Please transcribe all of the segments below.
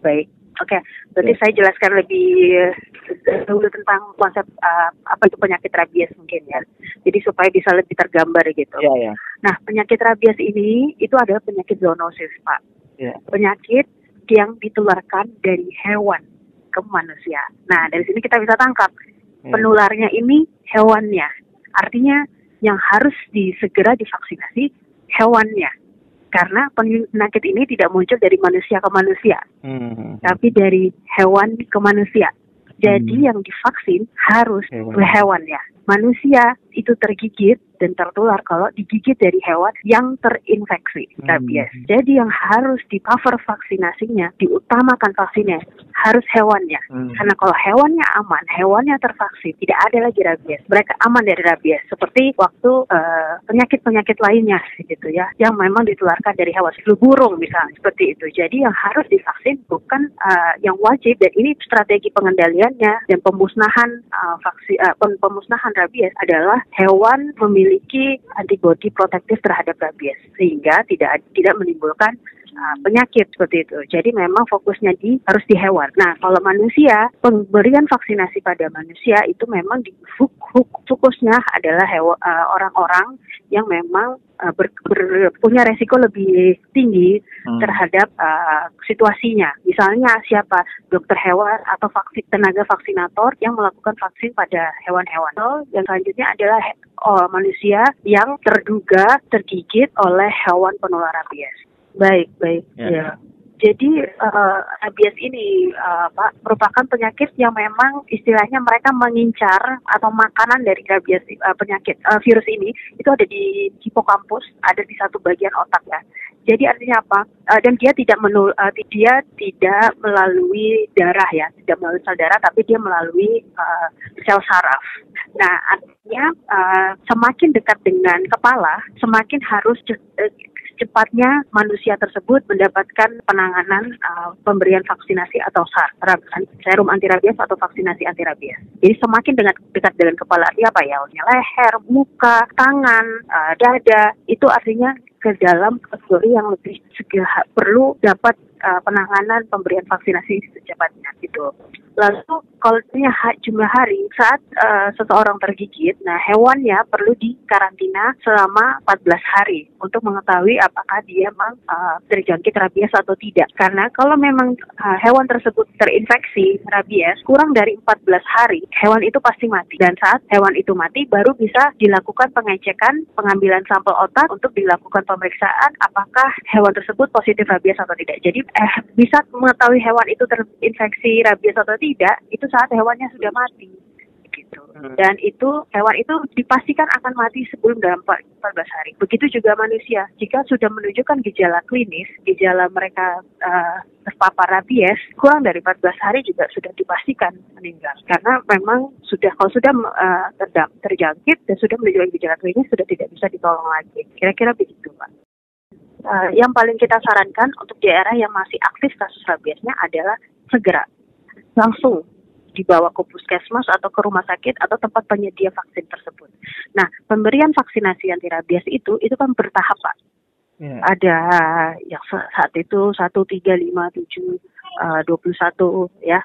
Baik. Oke, berarti saya jelaskan lebih dulu tentang konsep apa itu penyakit rabies mungkin ya. Jadi supaya bisa lebih tergambar gitu. Iya. Nah, penyakit rabies ini itu adalah penyakit zoonosis, Pak. Iya. Penyakit yang ditularkan dari hewan ke manusia. Nah, dari sini kita bisa tangkap penularnya ini hewannya. Artinya yang harus segera divaksinasi hewannya. Karena penyakit ini tidak muncul dari manusia ke manusia, tapi dari hewan ke manusia. Jadi yang divaksin harus hewan ya. Manusia itu tergigit dan tertular kalau digigit dari hewan yang terinfeksi rabies. Jadi yang harus di-cover vaksinasinya, diutamakan vaksinnya, harus hewannya. Karena kalau hewannya aman, hewannya tervaksin, tidak ada lagi rabies. Mereka aman dari rabies. Seperti waktu penyakit-penyakit lainnya gitu ya, yang memang ditularkan dari hewan. Flu burung misalnya, seperti itu. Jadi yang harus divaksin bukan yang wajib, dan ini strategi pengendaliannya dan pemusnahan pemusnahan rabies adalah hewan memiliki antibodi protektif terhadap rabies sehingga tidak menimbulkan penyakit seperti itu. Jadi memang fokusnya harus di hewan. Nah, kalau manusia, pemberian vaksinasi pada manusia itu memang fokusnya adalah orang-orang yang memang punya resiko lebih tinggi terhadap situasinya. Misalnya siapa? Dokter hewan atau tenaga vaksinator yang melakukan vaksin pada hewan-hewan. So, yang selanjutnya adalah manusia yang terduga tergigit oleh hewan penular rabies. Baik. Ya. Jadi rabies ini Pak merupakan penyakit yang memang istilahnya mereka mengincar atau makanan dari rabies penyakit virus ini itu ada di hipokampus, ada di satu bagian otak ya. Jadi artinya apa? Dan dia tidak melalui darah ya, tidak melalui sel darah, tapi dia melalui sel saraf. Nah, artinya semakin dekat dengan kepala, semakin harus cepatnya manusia tersebut mendapatkan penanganan pemberian vaksinasi atau serum antirabies atau vaksinasi antirabies. Jadi semakin dekat dengan kepala, artinya apa ya? Leher, muka, tangan, dada, itu artinya ke dalam kategori yang lebih perlu dapat penanganan pemberian vaksinasi secepatnya gitu. Lalu kalau jumlah hari saat seseorang tergigit, nah hewannya perlu dikarantina selama 14 hari untuk mengetahui apakah dia memang terjangkit rabies atau tidak. Karena kalau memang hewan tersebut terinfeksi rabies kurang dari 14 hari, hewan itu pasti mati. Dan saat hewan itu mati baru bisa dilakukan pengecekan, pengambilan sampel otak untuk dilakukan pemeriksaan apakah hewan tersebut positif rabies atau tidak. Jadi bisa mengetahui hewan itu terinfeksi rabies atau tidak itu saat hewannya sudah mati gitu. Dan hewan itu dipastikan akan mati sebelum dalam 14 hari. Begitu juga manusia, jika sudah menunjukkan gejala klinis, gejala mereka terpapar rabies, kurang dari 14 hari juga sudah dipastikan meninggal. Karena memang kalau sudah terjangkit dan sudah menunjukkan gejala klinis, sudah tidak bisa ditolong lagi. Kira-kira begitu, Pak. Yang paling kita sarankan untuk daerah yang masih aktif kasus rabiesnya adalah segera langsung dibawa ke puskesmas atau ke rumah sakit atau tempat penyedia vaksin tersebut. Nah, pemberian vaksinasi anti rabies itu kan bertahap, Pak. Yeah. Ada yang saat itu 1, 3, 5, 7, 21 ya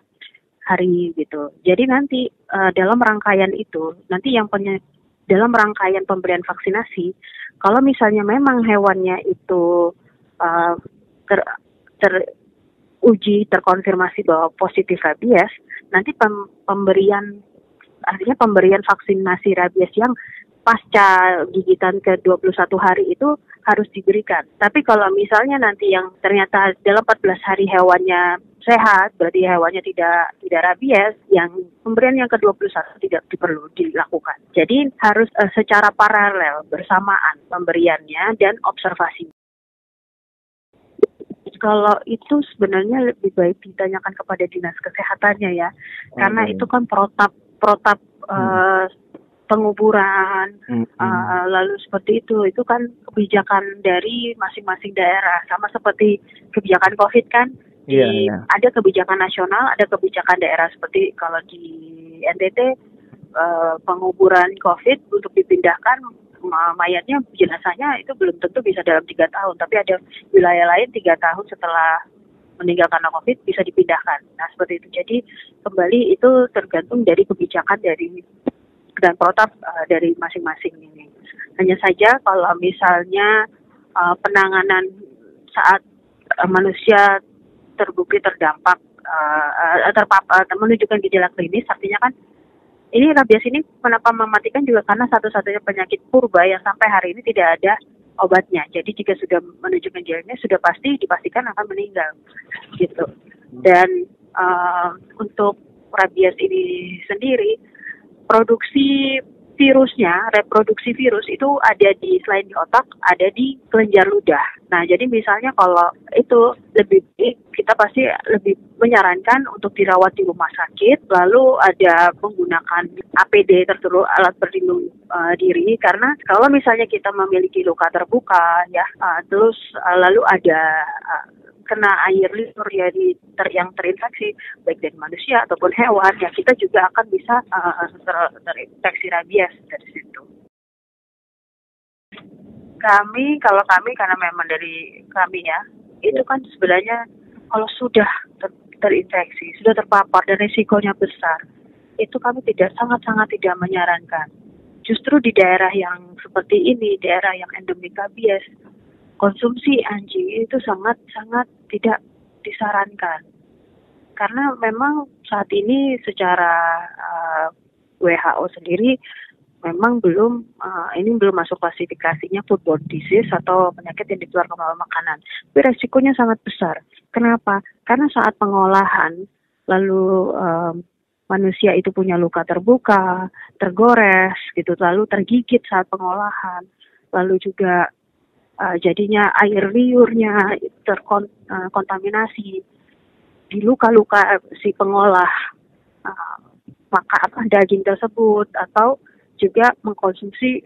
hari gitu. Jadi nanti dalam rangkaian itu, dalam rangkaian pemberian vaksinasi, kalau misalnya memang hewannya itu terkonfirmasi bahwa positif rabies, nanti pemberian vaksinasi rabies yang pasca gigitan ke 21 hari itu harus diberikan. Tapi kalau misalnya nanti yang ternyata dalam 14 hari hewannya sehat, berarti hewannya tidak rabies, yang pemberian yang ke-21 tidak perlu dilakukan. Jadi harus secara paralel bersamaan pemberiannya dan observasi. Kalau itu sebenarnya lebih baik ditanyakan kepada dinas kesehatannya ya, karena itu kan protap penguburan, lalu seperti itu kan kebijakan dari masing-masing daerah, sama seperti kebijakan COVID kan, ada kebijakan nasional, ada kebijakan daerah, seperti kalau di NTT penguburan COVID untuk dipindahkan mayatnya, jenazahnya itu belum tentu bisa dalam 3 tahun, tapi ada wilayah lain 3 tahun setelah meninggal karena COVID bisa dipindahkan. Nah seperti itu. Jadi kembali itu tergantung dari kebijakan dari dan protap dari masing-masing ini. Hanya saja kalau misalnya penanganan saat manusia terbukti terdampak terpapar menunjukkan gejala klinis, artinya kan ini rabies ini kenapa mematikan juga karena satu-satunya penyakit purba yang sampai hari ini tidak ada obatnya. Jadi jika sudah menunjukkan gejalanya sudah pasti dipastikan akan meninggal, gitu. Dan untuk rabies ini sendiri, reproduksi virus itu ada di selain di otak, ada di kelenjar ludah. Nah, jadi misalnya kalau itu lebih baik, kita pasti lebih menyarankan untuk dirawat di rumah sakit, lalu ada menggunakan APD tertutup alat pelindung diri, karena kalau misalnya kita memiliki luka terbuka, ya, terus lalu ada kena air liur ya yang terinfeksi baik dari manusia ataupun hewan, ya kita juga akan bisa terinfeksi rabies dari situ. Kalau kami karena memang dari kami ya, itu kan sebenarnya kalau sudah terinfeksi, sudah terpapar dan risikonya besar, itu kami sangat-sangat tidak menyarankan. Justru di daerah yang seperti ini, daerah yang endemik rabies, konsumsi anjing itu sangat-sangat tidak disarankan. Karena memang saat ini secara WHO sendiri memang belum masuk klasifikasinya foodborne disease atau penyakit yang ditularkan melalui makanan. Tapi resikonya sangat besar. Kenapa? Karena saat pengolahan lalu manusia itu punya luka terbuka, tergores gitu, lalu tergigit saat pengolahan, lalu juga jadinya air liurnya terkontaminasi di luka-luka si pengolah daging tersebut, atau juga mengkonsumsi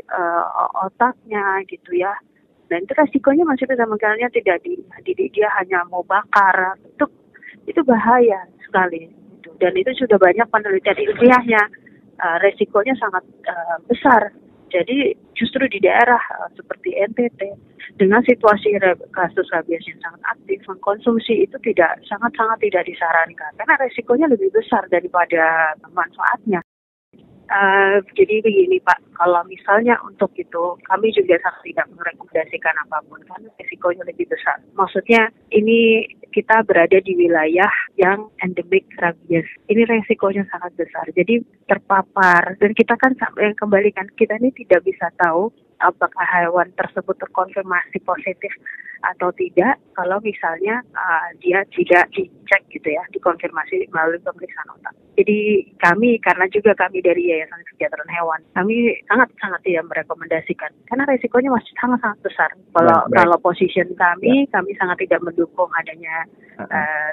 otaknya gitu ya. Dan itu resikonya masih bisa mengalami tidak dia hanya mau bakar, itu bahaya sekali gitu. Dan itu sudah banyak penelitian ilmiahnya, resikonya sangat besar. Jadi justru di daerah seperti NTT dengan situasi kasus rabies yang sangat aktif, mengkonsumsi itu sangat-sangat tidak disarankan karena resikonya lebih besar daripada manfaatnya. Jadi begini Pak, kalau misalnya untuk itu kami juga sangat tidak merekomendasikan apapun karena risikonya lebih besar. Maksudnya ini kita berada di wilayah yang endemik rabies. Ini resikonya sangat besar. Jadi terpapar, dan kita kan yang kembalikan, kita ini tidak bisa tahu apakah hewan tersebut terkonfirmasi positif atau tidak kalau misalnya dia tidak dicek gitu ya, dikonfirmasi melalui pemeriksaan otak. Jadi karena kami dari Yayasan Kesejahteraan Hewan, kami sangat-sangat tidak merekomendasikan karena resikonya masih sangat-sangat besar. Kalau position kami sangat tidak mendukung adanya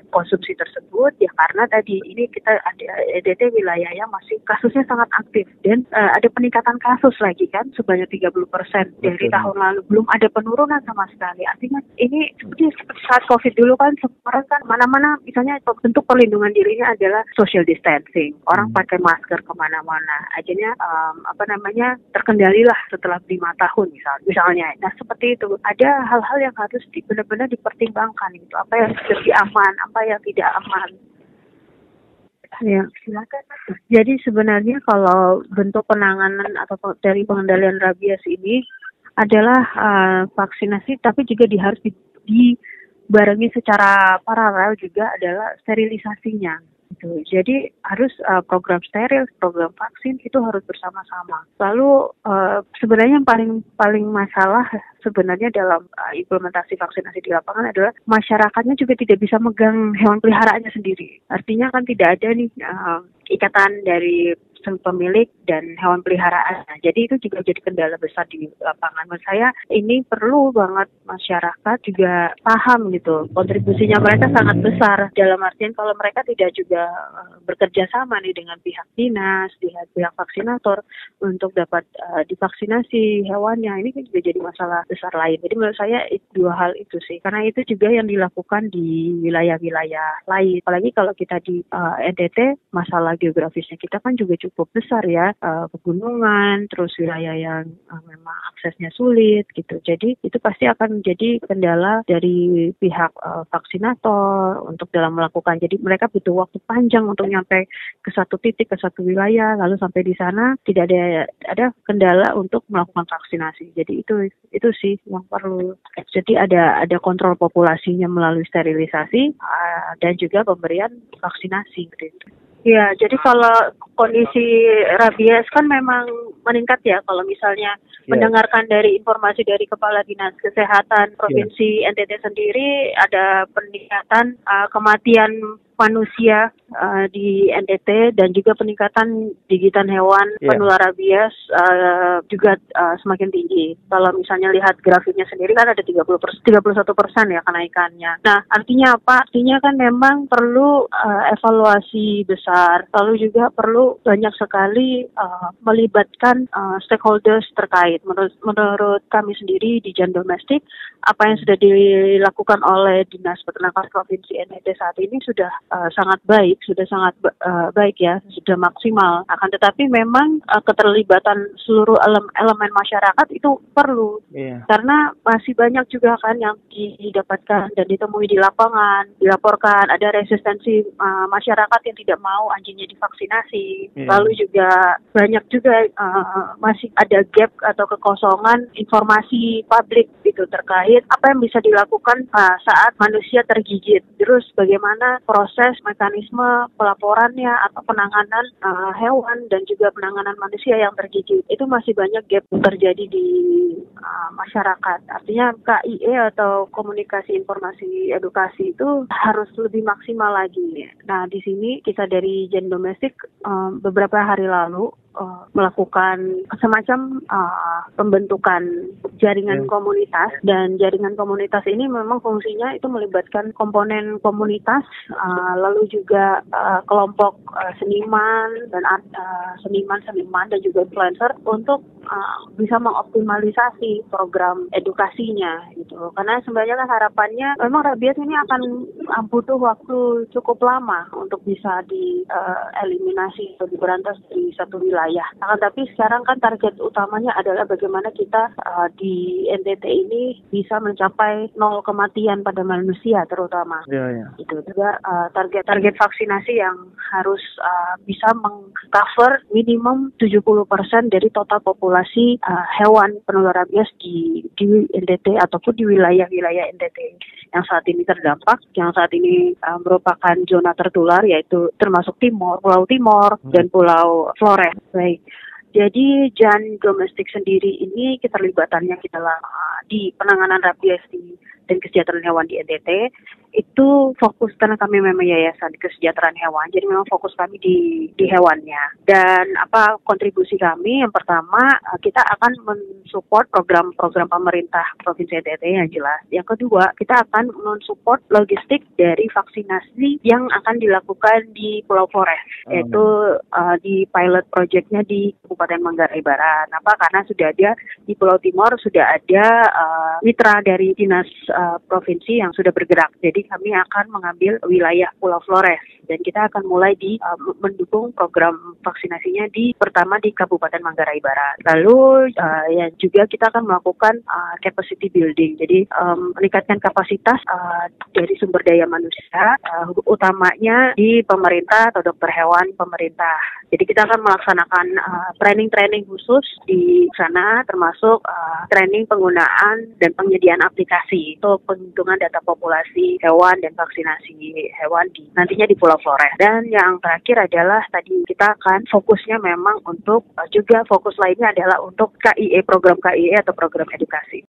konsumsi tersebut ya, karena tadi ini kita ada EDT wilayah yang masih kasusnya sangat aktif dan ada peningkatan kasus lagi kan sebanyak 30% dari tahun lalu, belum ada penurunan sama sekali. Artinya ini seperti saat COVID dulu kan, sekarang kan mana-mana misalnya bentuk perlindungan dirinya adalah social distancing, orang pakai masker kemana-mana, akhirnya terkendalilah setelah 5 tahun misalnya. Nah seperti itu, ada hal-hal yang harus benar-benar dipertimbangkan gitu, apa yang lebih aman, apa yang tidak aman. Ya, silakan. Jadi sebenarnya kalau bentuk penanganan atau dari pengendalian rabies ini adalah vaksinasi, tapi juga harus dibarengi secara paralel juga adalah sterilisasinya. Gitu. Jadi harus program steril, program vaksin itu harus bersama-sama. Lalu sebenarnya yang paling masalah sebenarnya dalam implementasi vaksinasi di lapangan adalah masyarakatnya juga tidak bisa megang hewan peliharaannya sendiri. Artinya kan tidak ada nih ikatan dari pemilik dan hewan peliharaan. Jadi itu juga jadi kendala besar di lapangan. Menurut saya ini perlu banget masyarakat juga paham gitu. Kontribusinya mereka sangat besar. Dalam artian kalau mereka tidak juga bekerja sama nih dengan pihak dinas, pihak vaksinator untuk dapat divaksinasi hewannya, ini kan juga jadi masalah besar lain. Jadi menurut saya dua hal itu sih. Karena itu juga yang dilakukan di wilayah-wilayah lain. Apalagi kalau kita di NTT, masalah geografisnya kita kan juga cukup cukup besar ya, pegunungan, terus wilayah yang memang aksesnya sulit gitu. Jadi itu pasti akan menjadi kendala dari pihak vaksinator untuk dalam melakukan. Jadi mereka butuh waktu panjang untuk nyampe ke satu titik, ke satu wilayah, lalu sampai di sana tidak ada kendala untuk melakukan vaksinasi. Jadi itu sih yang perlu. Jadi ada kontrol populasinya melalui sterilisasi dan juga pemberian vaksinasi gitu. Ya, jadi kalau kondisi rabies kan memang meningkat ya. Kalau misalnya mendengarkan dari informasi dari Kepala Dinas Kesehatan Provinsi NTT sendiri, ada peningkatan kematian manusia di NTT dan juga peningkatan gigitan hewan penular rabies juga semakin tinggi. Kalau misalnya lihat grafiknya sendiri kan ada 31% ya kenaikannya. Nah, artinya apa? Artinya kan memang perlu evaluasi besar. Lalu juga perlu banyak sekali melibatkan stakeholders terkait. Menurut kami sendiri di Jan Domestik, apa yang sudah dilakukan oleh Dinas Peternakan Provinsi NTT saat ini sudah sangat baik, ya, sudah maksimal. Akan tetapi memang keterlibatan seluruh elemen masyarakat itu perlu, karena masih banyak juga kan yang didapatkan dan ditemui di lapangan, dilaporkan ada resistensi masyarakat yang tidak mau anjingnya divaksinasi. Lalu juga banyak juga masih ada gap atau kekosongan informasi publik gitu terkait apa yang bisa dilakukan saat manusia tergigit. Terus bagaimana proses mekanisme pelaporannya atau penanganan hewan dan juga penanganan manusia yang tergigit. Itu masih banyak gap terjadi di masyarakat. Artinya KIE atau komunikasi informasi edukasi itu harus lebih maksimal lagi. Nah, di sini kita dari Jan Domestik beberapa hari lalu melakukan semacam pembentukan jaringan komunitas, dan jaringan komunitas ini memang fungsinya itu melibatkan komponen komunitas, lalu juga kelompok seniman dan juga influencer untuk bisa mengoptimalisasi program edukasinya gitu. Karena sebenarnya kan harapannya memang rabies ini akan butuh waktu cukup lama untuk bisa dieliminasi atau diberantas di satu wilayah. Akan tapi sekarang kan target utamanya adalah bagaimana kita di NTT ini bisa mencapai 0 kematian pada manusia terutama. Itu juga target vaksinasi yang harus bisa meng-cover minimum 70% dari total populasi hewan penular rabies di NTT ataupun di wilayah-wilayah NTT yang saat ini terdampak, yang saat ini merupakan zona tertular, yaitu termasuk Pulau Timor dan Pulau Flores. Baik. Jadi Jan Domestik sendiri ini keterlibatannya kita di penanganan rabies dan kesejahteraan hewan di NTT itu fokus karena kami memang yayasan kesejahteraan hewan, jadi memang fokus kami di hewannya. Dan kontribusi kami yang pertama, kita akan mensupport program-program pemerintah Provinsi NTT yang jelas. Yang kedua, kita akan mensupport logistik dari vaksinasi yang akan dilakukan di Pulau Flores, yaitu di pilot projectnya di Kabupaten Manggarai Barat. Karena sudah ada di Pulau Timor, sudah ada mitra dari dinas provinsi yang sudah bergerak. Jadi kami akan mengambil wilayah Pulau Flores dan kita akan mulai mendukung program vaksinasinya pertama di Kabupaten Manggarai Barat. Lalu juga kita akan melakukan capacity building. Jadi meningkatkan kapasitas dari sumber daya manusia, utamanya di pemerintah atau dokter hewan pemerintah. Jadi kita akan melaksanakan training khusus di sana, termasuk training penggunaan dan penyediaan aplikasi untuk penghitungan data populasi hewan dan vaksinasi hewan nantinya di Pulau Flores. Dan yang terakhir adalah tadi kita akan fokusnya memang untuk juga fokus lainnya adalah untuk KIE, program KIE atau program edukasi.